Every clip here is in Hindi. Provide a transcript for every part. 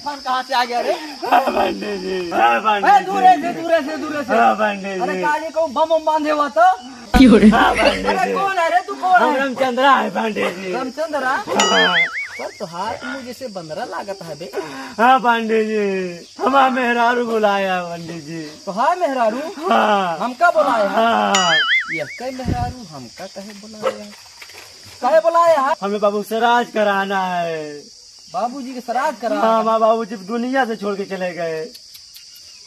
तूफान कहाँ से आ गया रे? पंडित जी दूर से अरे काली को बम बांधे हुआ था। अरे कौन है रे? तू कौन है? रामचंद्रा है पंडित जी। रामचंद्रा पर तो हाथ मुँह जैसे बंदरा लागत है बे। हाँ पंडित जी हमारा मेहरारू बुलाया पंडित जी। तो हाँ मेहरारू हाँ हमका बुलाया है? हाँ ये कई मेहरारू हमका कहे बुलाया है? कहे बुलाया है? हमें बाबू से राज कराना है। बाबूजी के श्राद्ध करा? हाँ हमारे बाबू जी दुनिया से छोड़ के चले गए।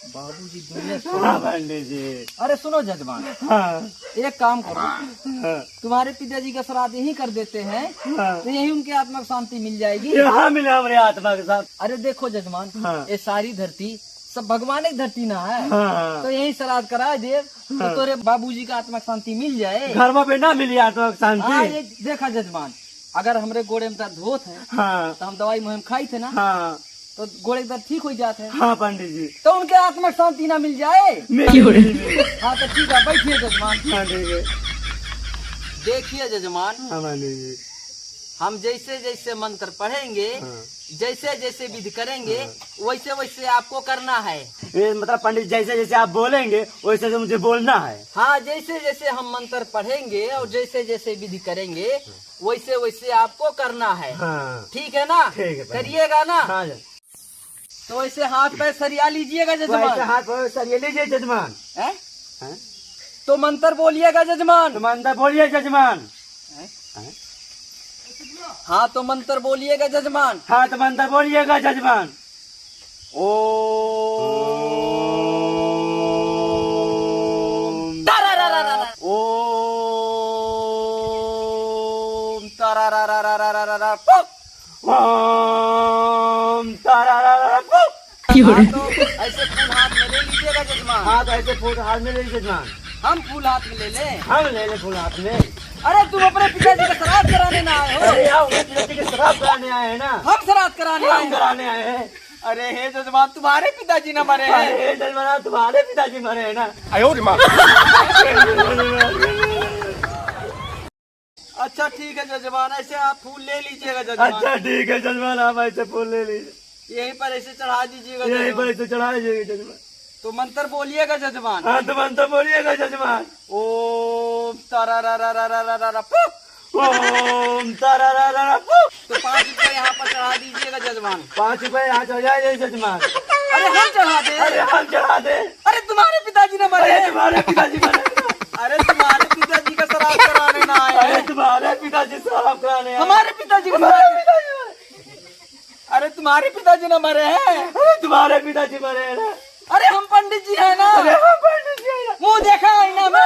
बाबूजी दुनिया से? हाँ पंडित जी। अरे सुनो जजमान, हाँ एक काम करो, हाँ तुम्हारे पिताजी का श्राद्ध यही कर देते हैं हाँ तो यही उनके आत्मा को शांति मिल जाएगी। यहाँ मिले हमारे आत्मा के साथ। अरे देखो जजमान, हाँ। ये सारी धरती सब भगवान की धरती ना है, हाँ तो यही श्राद्ध करा दे तो तेरे बाबूजी का आत्मा को शांति मिल जाए। घर में पे ना मिली आत्मा की हाँ शांति। ये देखा जजमान, अगर हमरे गोड़े में दर्द होत है हाँ तो हम दवाई मुहिम खाई थे ना, हाँ तो गोड़े का दर्द ठीक हो जाते हैं। हाँ पंडित जी। तो उनके आत्मा को शांति ना मिल जाए। हाँ तो ठीक है, बैठिए जजमान। हाँ ठीक है। देखिए जजमान, हाँ पंडित जी। हम जैसे जैसे मंत्र पढ़ेंगे, हाँ। जैसे जैसे विधि करेंगे, वैसे वैसे आपको करना है। ये मतलब पंडित जैसे जैसे आप बोलेंगे वैसे जैसे मुझे बोलना है। हाँ जैसे जैसे हम मंत्र पढ़ेंगे और जैसे जैसे विधि करेंगे वैसे वैसे आपको करना है। हाँ ठीक है ना? ठीक है, करिएगा ना? हाँ तो वैसे हाथ पैर सरिया लीजिएगा तो ऐसे जजमान। हाथ पर सरिये लीजिए जजमान। हैं? हैं? तो मंत्र बोलिएगा जजमान। तो मंत्र बोलिए जजमान। हैं? हैं? हाँ तो मंत्र बोलिएगा जजमान। हाँ तो मंत्र बोलिएगा जजमान। ओम ओम तारारारारारारारा पुक। ओम तारारारा पुक। हाँ, तो ऐसे फूल हाथ में ले लीजिएगा जजमान। हाँ तो ऐसे फूल हाथ में ले जजमान। हम फूल हाथ में ले लें? हम ले ले फूल हाथ में। अरे तुम अपने पिताजी का श्राद्ध कराने ना आए हो? अरे यार पिताजी के शराब कराने आए हैं ना। हम श्राद्ध कराने आए हम हैं। कराने आए हैं। अरे हे जजमान, तुम्हारे पिताजी न मरे हैं? अरे जजमान तुम्हारे पिताजी मरे हैं ना। अच्छा ठीक है जजमान, ऐसे आप फूल ले लीजिएगा जजमान। अच्छा ठीक है जजमान आप ऐसे फूल ले लीजिए। यहीं पर ऐसे चढ़ा दीजिएगा यहीं जजमान। पर ऐसे चढ़ा दीजिए जजमान। तो मंत्र बोलिएगा जजमान। हाँ तो मंत्र बोलिएगा जजमान। ओम तारारारारारारारा पुक। ओम तारारारा पुक। तो 5 रुपए यहाँ पर चढ़ा दीजिएगा जजमान। 5 रुपए यहाँ चढ़ जाए जजमान। अरे हम चढ़ा दे? अरे हम चढ़ा दे। अरे तुम्हारे पिताजी न मरे अरे हैं? तुम्हारे पिताजी मरे हैं ना। अरे तुम्हारे पिताजी का श्राद्ध कराने ना आए अरे हैं? तुम्हारे पिताजी शराब कराने आए हैं। हमारे पिताजी का हमारे श्राद्ध- पिताजी मरे। अरे तुम्हारे पिताजी न मरे हैं? अरे तुम्हारे पिताजी मरे हैं ना। अरे हम पंडित जी हैं ना? अरे हम पंडित जी हैं ना। मुंह देखा आईना में?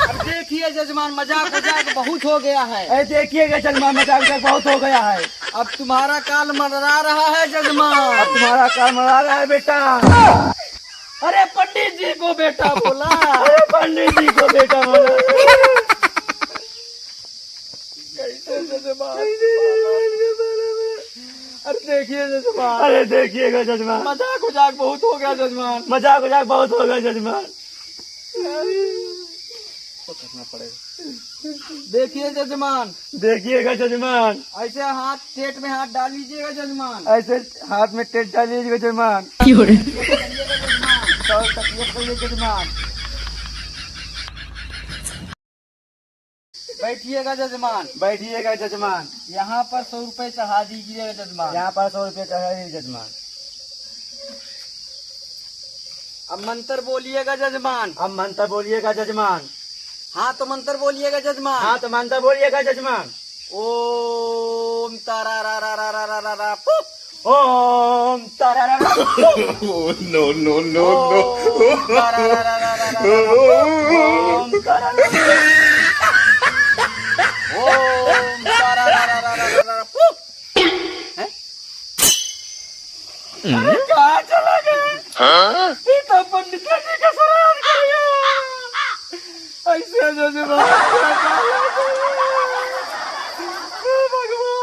अब देखिए जजमान, मजाक मजाक बहुत हो गया है। अरे देखिएगा जजमान मजाक मजाक बहुत हो गया है। अब तुम्हारा काल मंडरा रहा है जजमान। अब तुम्हारा काम मरा रहा है बेटा। अरे पंडित जी को बेटा बोला। अरे पंडित जी को बेटा बोला। अरे देखिए जजमान, अरे देखिएगा जजमान मजाक मजाक बहुत हो गया जजमान। मजाक मजाक बहुत हो गया जजमान। देखिए जजमान, देखिएगा जजमान ऐसे हाथ पेट में हाथ डाल लीजिएगा जजमान। ऐसे हाथ में टेट डालिएगा जजमान। तो तकलीफ करिए जजमान। बैठिएगा जजमान। बैठिएगा जजमान। यहाँ पर 100 रुपए चढ़ा दीजिएगा जजमान। यहाँ पर 100 रुपये चढ़ाइए जजमान। अब मंत्र बोलिएगा जजमान। अब मंत्र बोलिएगा जजमान। हाँ तो मंत्र बोलिएगा जजमान। हाँ तो मंत्र बोलिएगा जजमान। ओम तारारारारारारारा पुक। ओम तारारारा पुक। ओम तारारारारारारा ओम तारारारा ओम तारारारारारारा पुक। अरे कहाँ चला गया? ये तो पंडित जी का श्राद्ध कर गया। ऐसे जजमान